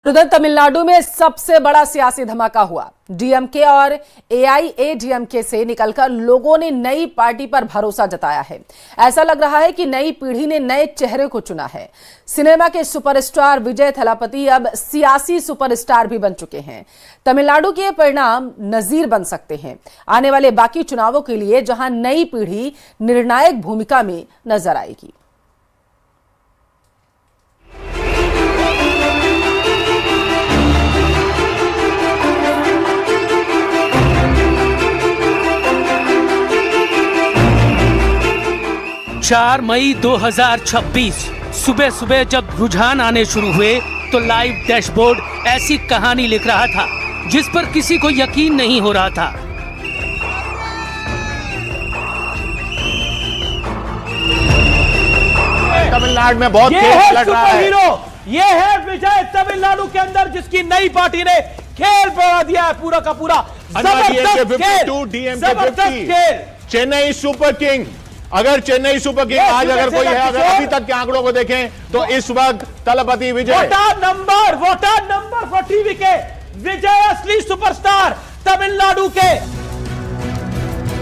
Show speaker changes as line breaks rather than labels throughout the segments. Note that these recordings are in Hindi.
उधर तमिलनाडु में सबसे बड़ा सियासी धमाका हुआ। डीएमके और एआईएडीएमके से निकलकर लोगों ने नई पार्टी पर भरोसा जताया है। ऐसा लग रहा है कि नई पीढ़ी ने नए चेहरे को चुना है। सिनेमा के सुपरस्टार विजय थलापति अब सियासी सुपरस्टार भी बन चुके हैं। तमिलनाडु के परिणाम नजीर बन सकते हैं आने वाले बाकी चुनावों के लिए, जहां नई पीढ़ी निर्णायक भूमिका में नजर आएगी।
चार मई 2026 सुबह सुबह जब रुझान आने शुरू हुए तो लाइव डैशबोर्ड ऐसी कहानी लिख रहा था जिस पर किसी को यकीन नहीं हो रहा था।
तमिलनाडु में बहुत खेल लड़ रहा है।
ये है विजय तमिलनाडु के अंदर, जिसकी नई पार्टी ने खेल बढ़ा दिया है पूरा का पूरा।
जबरदस्त खेल। चेन्नई सुपर किंग, अगर चेन्नई सुपर किंग आज अगर कोई है, अगर अभी तक के आंकड़ों को देखें तो इस वक्त थलापति विजय
वोटर नंबर फॉर टीवी के विजय असली सुपरस्टार तमिलनाडु के।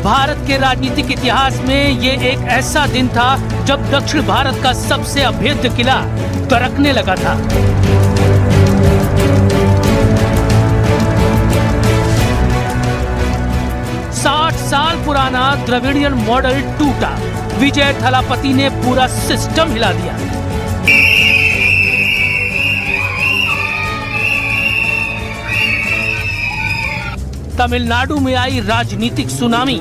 भारत के राजनीतिक इतिहास में ये एक ऐसा दिन था जब दक्षिण भारत का सबसे अभेद्य किला दरकने लगा था। साल पुराना द्रविड़ियन मॉडल टूटा। विजय थलापति ने पूरा सिस्टम हिला दिया। तमिलनाडु में आई राजनीतिक सुनामी।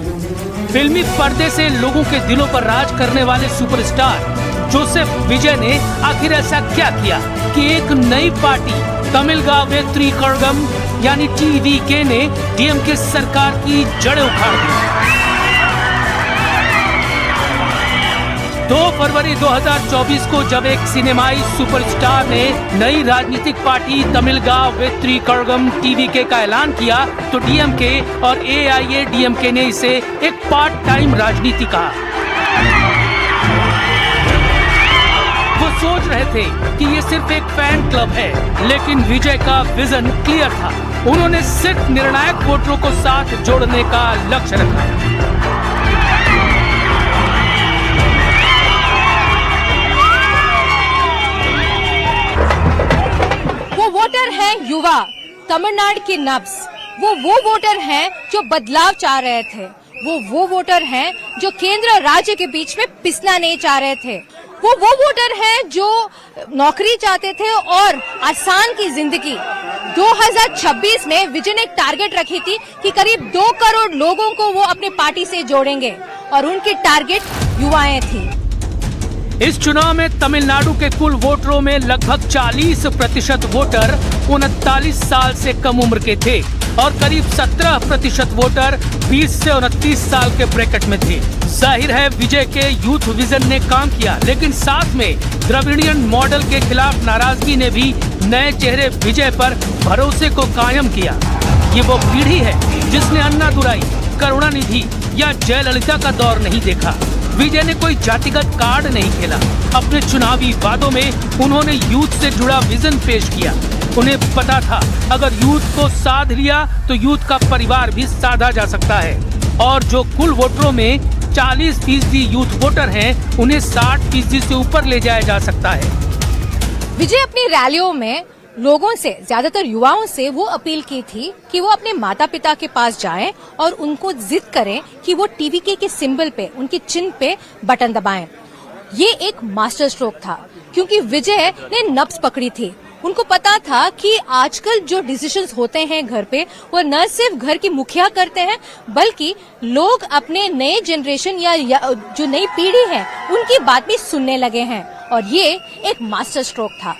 फिल्मी पर्दे से लोगों के दिलों पर राज करने वाले सुपरस्टार जोसेफ विजय ने आखिर ऐसा क्या किया कि एक नई पार्टी तमिलगा वेत्री कड़गम यानी टीवीके ने डीएमके सरकार की जड़ें उखाड़ दी। 2 फरवरी 2024 को जब एक सिनेमाई सुपरस्टार ने नई राजनीतिक पार्टी तमिलगा वेत्री कड़गम टीवीके का ऐलान किया तो डीएमके और एआईएडीएमके ने इसे एक पार्ट टाइम राजनीति कहा। वो सोच रहे थे कि ये सिर्फ एक फैन क्लब है, लेकिन विजय का विजन क्लियर था। उन्होंने सिर्फ निर्णायक वोटरों को साथ जोड़ने का लक्ष्य रखा।
वो वोटर हैं युवा, तमिलनाडु की नब्ज। वो वोटर हैं जो बदलाव चाह रहे थे। वो वोटर हैं जो केंद्र और राज्य के बीच में पिसना नहीं चाह रहे थे। वो वोटर हैं जो नौकरी चाहते थे और आसान की जिंदगी। 2026 में विजय ने एक टारगेट रखी थी कि करीब 2 करोड़ लोगों को वो अपनी पार्टी से जोड़ेंगे और उनकी टारगेट युवाएं थी।
इस चुनाव में तमिलनाडु के कुल वोटरों में लगभग 40% वोटर 39 साल से कम उम्र के थे और करीब 17% वोटर 20 से 29 साल के ब्रैकेट में थे। जाहिर है विजय के यूथ विजन ने काम किया, लेकिन साथ में द्रविड़ियन मॉडल के खिलाफ नाराजगी ने भी नए चेहरे विजय पर भरोसे को कायम किया। ये वो पीढ़ी है जिसने अन्नादुराई, करुणानिधि या जयललिता का दौर नहीं देखा। विजय ने कोई जातिगत कार्ड नहीं खेला। अपने चुनावी वादों में उन्होंने यूथ से जुड़ा विजन पेश किया। उन्हें पता था अगर यूथ को साध लिया तो यूथ का परिवार भी साधा जा सकता है और जो कुल वोटरों में 40% यूथ वोटर हैं, उन्हें 60% से ऊपर ले जाया जा सकता है।
विजय अपनी रैलियों में लोगों से, ज्यादातर युवाओं से वो अपील की थी कि वो अपने माता पिता के पास जाएं और उनको जिद करें कि वो टीवीके के सिंबल पे, उनके चिन्ह पे बटन दबाएं। ये एक मास्टर स्ट्रोक था क्योंकि विजय ने नब्ज पकड़ी थी। उनको पता था कि आजकल जो डिसीजंस होते हैं घर पे, वो न सिर्फ घर की मुखिया करते हैं बल्कि लोग अपने नए जनरेशन या जो नई पीढ़ी है उनकी बात भी सुनने लगे हैं और ये एक मास्टर स्ट्रोक था।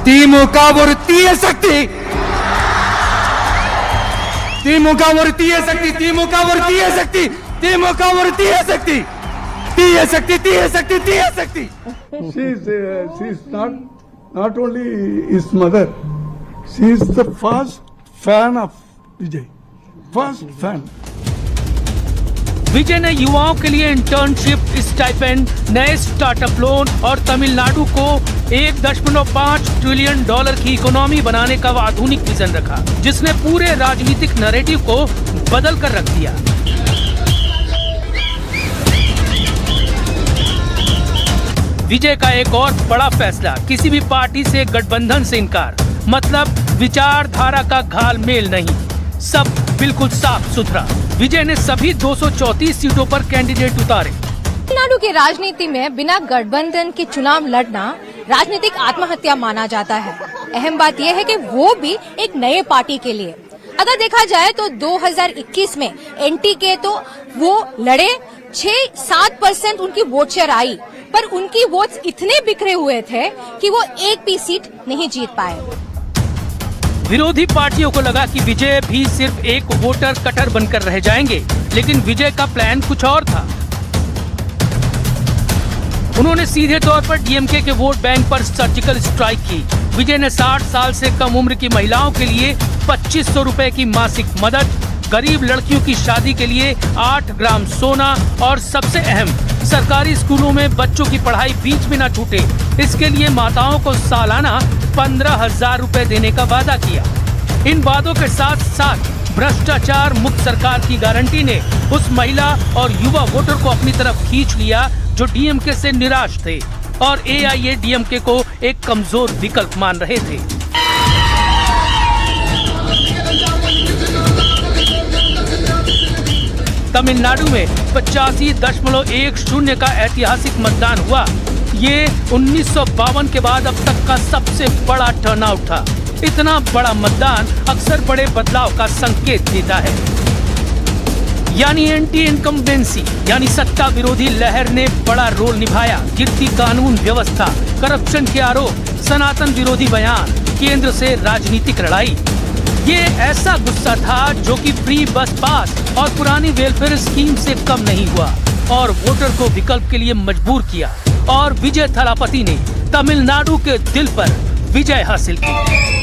திமுக ஒரு தீய சக்தி, திமுக ஒரு தீய சக்தி, திமுக ஒரு தீய சக்தி, திமுக ஒரு தீய சக்தி, தீய சக்தி, தீய சக்தி, தீய சக்தி.
She is not only his mother, she is the first fan of Vijay, first fan.
विजय ने युवाओं के लिए इंटर्नशिप स्टाइपेंड, नए स्टार्टअप लोन और तमिलनाडु को $1.5 ट्रिलियन की इकोनॉमी बनाने का आधुनिक विजन रखा, जिसने पूरे राजनीतिक नैरेटिव को बदल कर रख दिया। विजय का एक और बड़ा फैसला, किसी भी पार्टी से गठबंधन से इनकार, मतलब विचारधारा का घालमेल नहीं, सब बिल्कुल साफ सुथरा। विजय ने सभी 234 सीटों पर कैंडिडेट उतारे।
तमिलनाडु की राजनीति में बिना गठबंधन के चुनाव लड़ना राजनीतिक आत्महत्या माना जाता है। अहम बात यह है कि वो भी एक नए पार्टी के लिए। अगर देखा जाए तो 2021 में एनटीके तो वो लड़े, 6-7% उनकी वोट शेयर आई, पर उनकी वोट्स इतने बिखरे हुए थे कि वो एक भी सीट नहीं जीत पाए।
विरोधी पार्टियों को लगा कि विजय भी सिर्फ एक वोटर कटर बनकर रह जाएंगे, लेकिन विजय का प्लान कुछ और था। उन्होंने सीधे तौर पर डीएमके के वोट बैंक पर सर्जिकल स्ट्राइक की। विजय ने 60 साल से कम उम्र की महिलाओं के लिए 2500 रुपए की मासिक मदद, गरीब लड़कियों की शादी के लिए 8 ग्राम सोना और सबसे अहम, सरकारी स्कूलों में बच्चों की पढ़ाई बीच में न छूटे, इसके लिए माताओं को सालाना 15,000 रुपए देने का वादा किया। इन वादों के साथ साथ भ्रष्टाचार मुक्त सरकार की गारंटी ने उस महिला और युवा वोटर को अपनी तरफ खींच लिया जो डीएमके से निराश थे और एआईएडीएमके को एक कमजोर विकल्प मान रहे थे। तमिलनाडु में 85.10 का ऐतिहासिक मतदान हुआ। ये 1952 के बाद अब तक का सबसे बड़ा टर्नआउट था। इतना बड़ा मतदान अक्सर बड़े बदलाव का संकेत देता है। यानी एंटी इनकम्बेंसी यानी सत्ता विरोधी लहर ने बड़ा रोल निभाया। गिरती कानून व्यवस्था, करप्शन के आरोप, सनातन विरोधी बयान, केंद्र से राजनीतिक लड़ाई, ये ऐसा गुस्सा था जो कि फ्री बस पास और पुरानी वेलफेयर स्कीम से कम नहीं हुआ और वोटर को विकल्प के लिए मजबूर किया। और विजय थलापति ने तमिलनाडु के दिल पर विजय हासिल की।